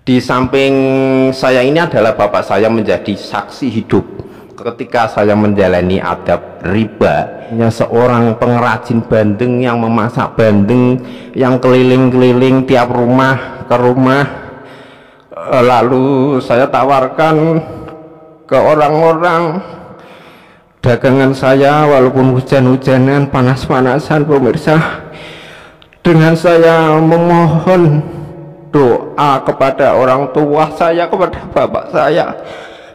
Di samping saya ini adalah bapak saya menjadi saksi hidup ketika saya menjalani adab riba. Seorang pengrajin bandeng yang memasak bandeng, yang keliling-keliling tiap rumah ke rumah, lalu saya tawarkan ke orang-orang dagangan saya, walaupun hujan-hujanan, panas-panasan pemirsa, dengan saya memohon doa kepada orang tua saya, kepada bapak saya.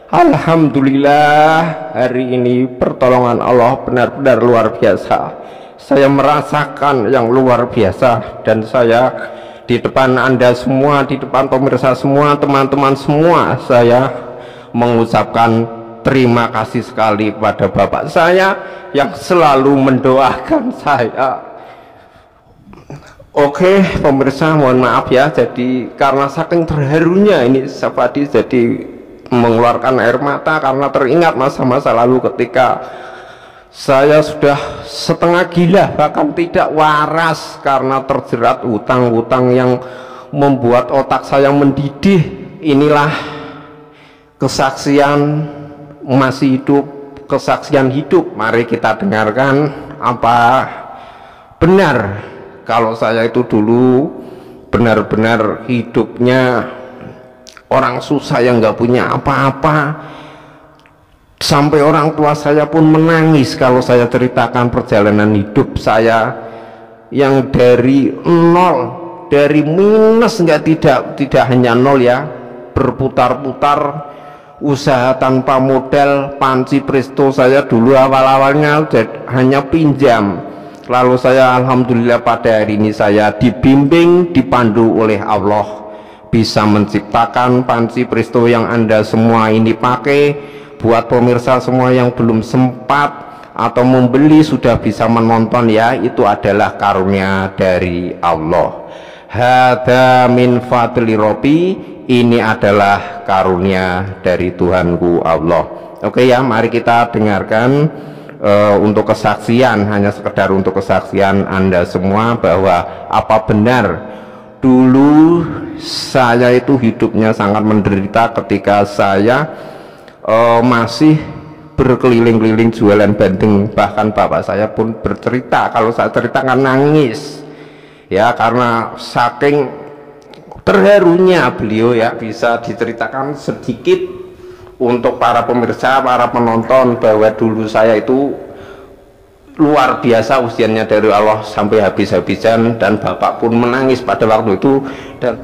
Alhamdulillah, hari ini pertolongan Allah benar-benar luar biasa. Saya merasakan yang luar biasa, dan saya di depan Anda semua, di depan pemirsa semua, teman-teman semua, saya mengucapkan terima kasih sekali kepada bapak saya yang selalu mendoakan saya. Oke pemirsa, mohon maaf ya, jadi karena saking terharunya ini Safadi jadi mengeluarkan air mata karena teringat masa-masa lalu ketika saya sudah setengah gila, bahkan tidak waras karena terjerat hutang-hutang yang membuat otak saya mendidih. Inilah kesaksian masih hidup, kesaksian hidup. Mari kita dengarkan apa benar kalau saya itu dulu benar-benar hidupnya orang susah yang nggak punya apa-apa, sampai orang tua saya pun menangis kalau saya ceritakan perjalanan hidup saya yang dari nol, dari minus, tidak hanya nol ya, berputar-putar, usaha tanpa modal, panci presto. Saya dulu awal-awalnya hanya pinjam, lalu saya alhamdulillah pada hari ini saya dibimbing, dipandu oleh Allah, bisa menciptakan panci presto yang Anda semua ini pakai. Buat pemirsa semua yang belum sempat atau membeli, sudah bisa menonton ya, itu adalah karunia dari Allah. Hada min fadli Rabbi, ini adalah karunia dari Tuhanku Allah. Oke ya, mari kita dengarkan untuk kesaksian, hanya sekedar untuk kesaksian Anda semua, bahwa apa benar dulu saya itu hidupnya sangat menderita ketika saya masih berkeliling-keliling jualan bandeng. Bahkan bapak saya pun bercerita, kalau saya ceritakan nangis ya, karena saking terharunya beliau ya. Bisa diceritakan sedikit untuk para pemirsa, para penonton, bahwa dulu saya itu luar biasa usianya dari Allah sampai habis-habisan, dan bapak pun menangis pada waktu itu. Dan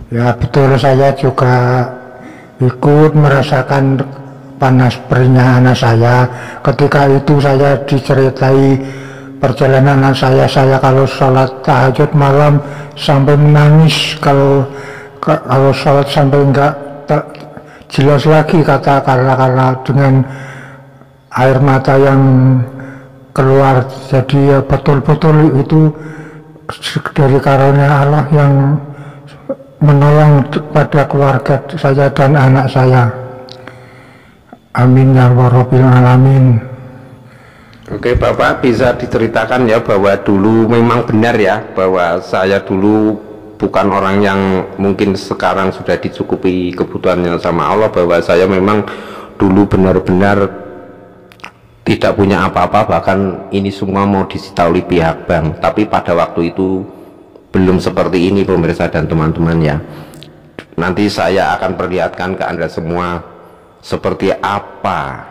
ya betul, saya juga ikut merasakan panas perihnya anak saya. Ketika itu saya diceritai perjalanan saya kalau sholat tahajud malam sampai menangis, kalau sholat sampai enggak jelas lagi kata, karena dengan air mata yang keluar. Jadi ya betul-betul itu dari karunia Allah yang menolong pada keluarga saya dan anak saya. Amin ya rabbil alamin. Oke Bapak, bisa diceritakan ya bahwa dulu memang benar ya, bahwa saya dulu bukan orang yang mungkin sekarang sudah dicukupi kebutuhannya sama Allah, bahwa saya memang dulu benar-benar tidak punya apa-apa, bahkan ini semua mau disita oleh pihak bank. Tapi pada waktu itu belum seperti ini pemirsa dan teman-teman ya. Nanti saya akan perlihatkan ke Anda semua seperti apa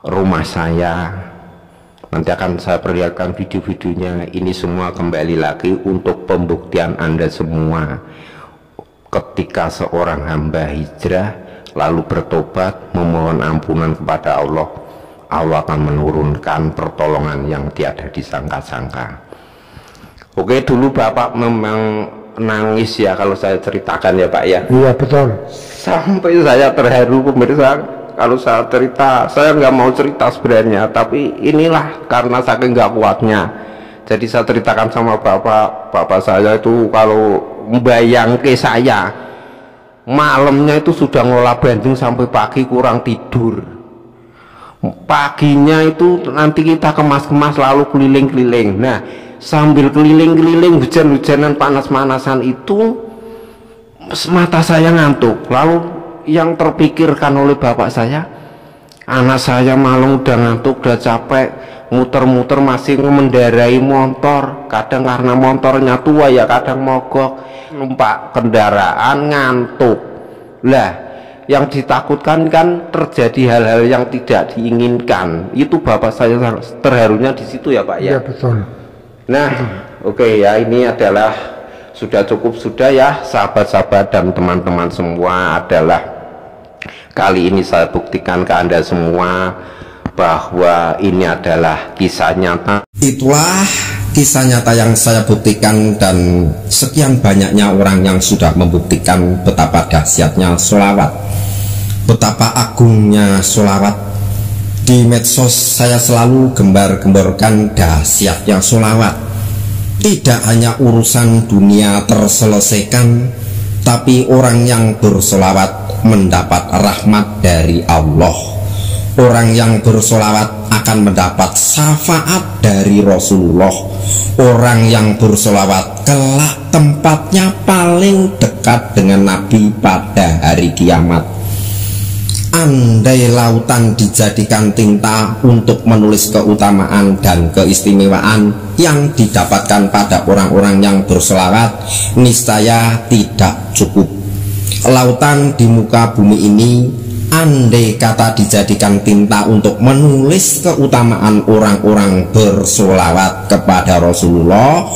rumah saya. Nanti akan saya perlihatkan video-videonya. Ini semua kembali lagi untuk pembuktian Anda semua. Ketika seorang hamba hijrah lalu bertobat, memohon ampunan kepada Allah, Allah akan menurunkan pertolongan yang tiada disangka-sangka. Oke, dulu Bapak memang nangis ya kalau saya ceritakan ya Pak ya. Iya betul. Sampai saya terharu pemirsa kalau saya cerita. Saya nggak mau cerita sebenarnya, tapi inilah karena saking nggak kuatnya. Jadi saya ceritakan sama bapak saya itu, kalau membayang ke saya malamnya itu sudah ngolah bandeng sampai pagi kurang tidur. Paginya itu nanti kita kemas-kemas lalu keliling-keliling. Nah, sambil keliling-keliling hujan-hujanan panas-panasan itu mata saya ngantuk. Lalu yang terpikirkan oleh bapak saya, anak saya malam udah ngantuk, udah capek, muter-muter masih mengendarai motor. Kadang karena motornya tua ya kadang mogok, numpak kendaraan ngantuk. Lah yang ditakutkan kan terjadi hal-hal yang tidak diinginkan. Itu bapak saya terharunya di situ ya Pak ya. Iya betul. Nah oke ya, ini adalah sudah cukup sudah ya sahabat-sahabat dan teman-teman semua, adalah kali ini saya buktikan ke Anda semua bahwa ini adalah kisah nyata. Itulah kisah nyata yang saya buktikan, dan sekian banyaknya orang yang sudah membuktikan betapa dahsyatnya sholawat, betapa agungnya sholawat. Di medsos saya selalu gembar-gemborkan dahsyatnya sholawat. Tidak hanya urusan dunia terselesaikan, tapi orang yang bersolawat mendapat rahmat dari Allah. Orang yang bersolawat akan mendapat syafaat dari Rasulullah. Orang yang bersolawat kelak tempatnya paling dekat dengan Nabi pada hari kiamat. Andai lautan dijadikan tinta untuk menulis keutamaan dan keistimewaan yang didapatkan pada orang-orang yang bersolawat, niscaya tidak cukup. Lautan di muka bumi ini, andai kata dijadikan tinta untuk menulis keutamaan orang-orang bersolawat kepada Rasulullah,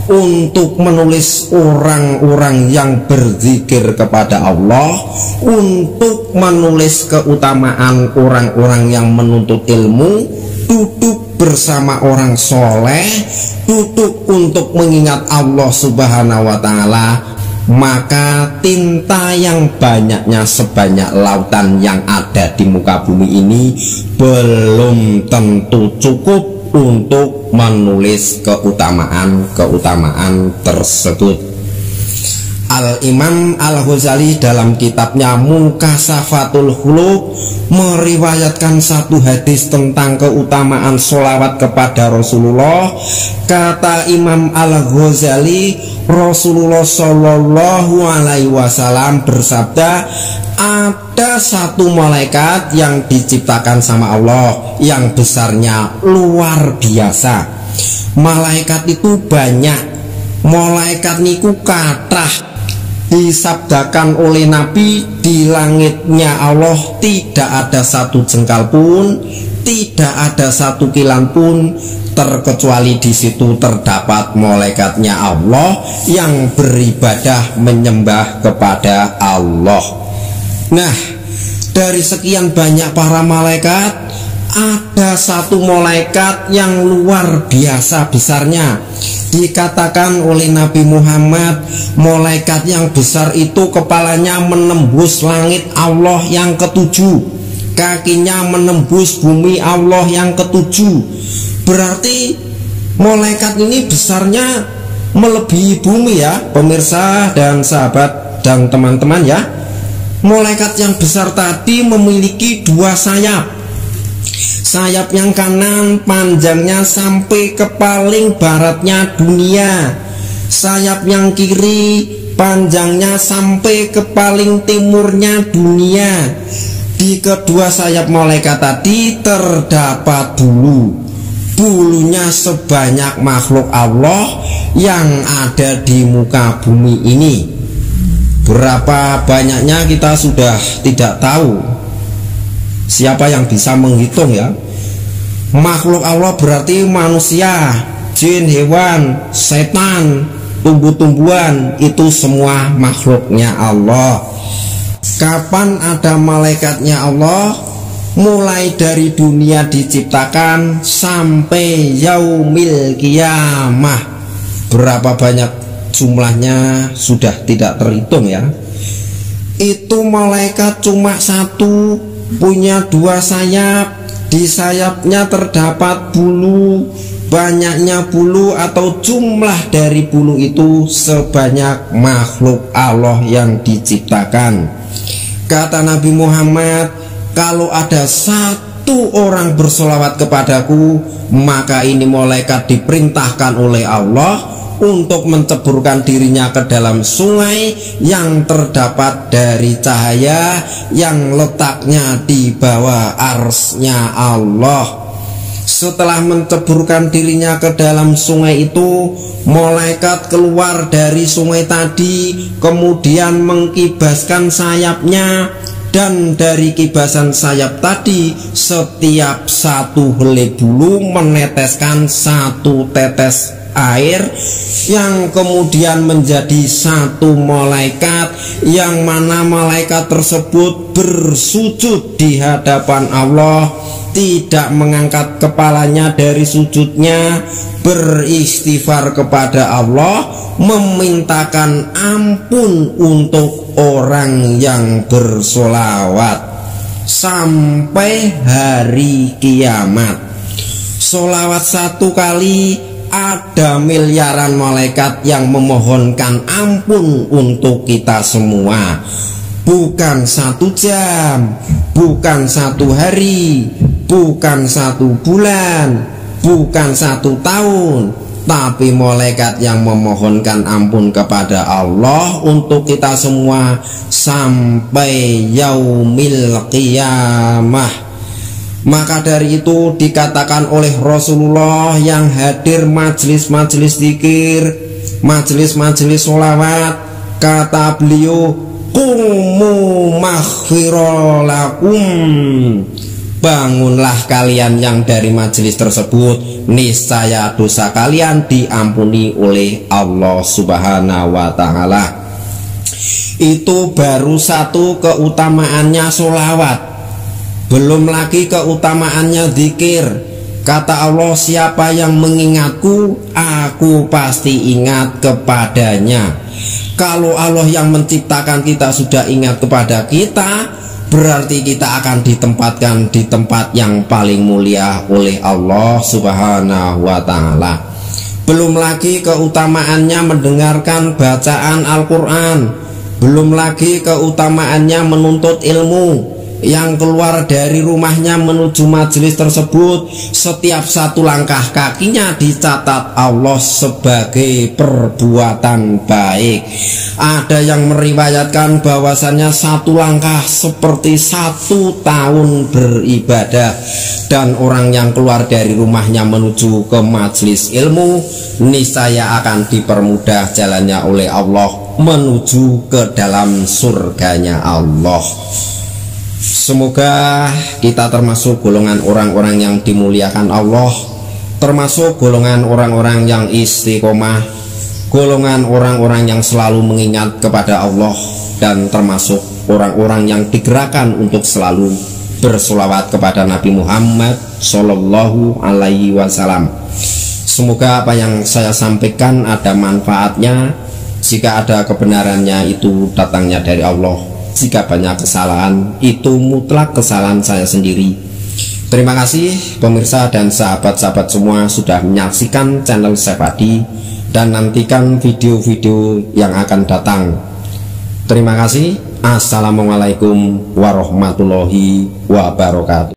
untuk menulis orang-orang yang berzikir kepada Allah, untuk menulis keutamaan orang-orang yang menuntut ilmu, duduk bersama orang soleh, duduk untuk mengingat Allah Subhanahu wa Ta'ala, maka tinta yang banyaknya sebanyak lautan yang ada di muka bumi ini belum tentu cukup untuk menulis keutamaan-keutamaan tersebut. Al-Imam Al-Ghazali dalam kitabnya Mukasafatul Khuluq meriwayatkan satu hadis tentang keutamaan sholawat kepada Rasulullah. Kata Imam Al-Ghazali, Rasulullah Shallallahu Alaihi Wasallam bersabda, ada satu malaikat yang diciptakan sama Allah yang besarnya luar biasa. Malaikat itu banyak, malaikat niku kathah. Disabdakan oleh Nabi, di langitnya Allah tidak ada satu jengkal pun, tidak ada satu kilan pun, terkecuali di situ terdapat malaikatnya Allah yang beribadah menyembah kepada Allah. Nah, dari sekian banyak para malaikat, ada satu malaikat yang luar biasa besarnya. Dikatakan oleh Nabi Muhammad, malaikat yang besar itu kepalanya menembus langit Allah yang ketujuh, kakinya menembus bumi Allah yang ketujuh. Berarti malaikat ini besarnya melebihi bumi ya pemirsa dan sahabat dan teman-teman ya. Malaikat yang besar tadi memiliki dua sayap. Sayap yang kanan panjangnya sampai ke paling baratnya dunia. Sayap yang kiri panjangnya sampai ke paling timurnya dunia. Di kedua sayap malaikat tadi terdapat bulu. Bulunya sebanyak makhluk Allah yang ada di muka bumi ini. Berapa banyaknya kita sudah tidak tahu. Siapa yang bisa menghitung ya? Makhluk Allah berarti manusia, jin, hewan, setan, tumbuh-tumbuhan, itu semua makhluknya Allah. Kapan ada malaikatnya Allah? Mulai dari dunia diciptakan sampai yaumil kiamah. Berapa banyak jumlahnya sudah tidak terhitung ya. Itu malaikat cuma satu, punya dua sayap. Di sayapnya terdapat bulu. Banyaknya bulu atau jumlah dari bulu itu sebanyak makhluk Allah yang diciptakan. Kata Nabi Muhammad, kalau ada satu orang bersolawat kepadaku, maka ini malaikat diperintahkan oleh Allah untuk menceburkan dirinya ke dalam sungai yang terdapat dari cahaya yang letaknya di bawah arsy-nya Allah. Setelah menceburkan dirinya ke dalam sungai itu, malaikat keluar dari sungai tadi, kemudian mengkibaskan sayapnya, dan dari kibasan sayap tadi setiap satu helai bulu meneteskan satu tetes air yang kemudian menjadi satu malaikat, yang mana malaikat tersebut bersujud di hadapan Allah, tidak mengangkat kepalanya dari sujudnya, beristighfar kepada Allah, memintakan ampun untuk orang yang bersolawat sampai hari kiamat. Solawat satu kali ada miliaran malaikat yang memohonkan ampun untuk kita semua. Bukan 1 jam, bukan 1 hari, bukan 1 bulan, bukan 1 tahun, tapi malaikat yang memohonkan ampun kepada Allah untuk kita semua sampai yaumil qiyamah. Maka dari itu dikatakan oleh Rasulullah yang hadir majelis-majelis zikir, majelis-majelis sholawat, kata beliau, qumu maghfiralakum, bangunlah kalian yang dari majelis tersebut, niscaya dosa kalian diampuni oleh Allah Subhanahu wa ta'ala. Itu baru satu keutamaannya sholawat, belum lagi keutamaannya zikir. Kata Allah, siapa yang mengingatku, aku pasti ingat kepadanya. Kalau Allah yang menciptakan kita sudah ingat kepada kita, berarti kita akan ditempatkan di tempat yang paling mulia oleh Allah Subhanahu wa ta'ala. Belum lagi keutamaannya mendengarkan bacaan Al-Quran, belum lagi keutamaannya menuntut ilmu. Yang keluar dari rumahnya menuju majelis tersebut, setiap satu langkah kakinya dicatat Allah sebagai perbuatan baik. Ada yang meriwayatkan bahwasannya satu langkah seperti 1 tahun beribadah. Dan orang yang keluar dari rumahnya menuju ke majelis ilmu, niscaya akan dipermudah jalannya oleh Allah menuju ke dalam surganya Allah. Semoga kita termasuk golongan orang-orang yang dimuliakan Allah, termasuk golongan orang-orang yang istiqomah, golongan orang-orang yang selalu mengingat kepada Allah, dan termasuk orang-orang yang digerakkan untuk selalu bersolawat kepada Nabi Muhammad Sallallahu Alaihi Wasallam. Semoga apa yang saya sampaikan ada manfaatnya. Jika ada kebenarannya, itu datangnya dari Allah. Jika banyak kesalahan, itu mutlak kesalahan saya sendiri. Terima kasih pemirsa dan sahabat-sahabat semua sudah menyaksikan channel Syefadi, dan nantikan video-video yang akan datang. Terima kasih. Assalamualaikum warahmatullahi wabarakatuh.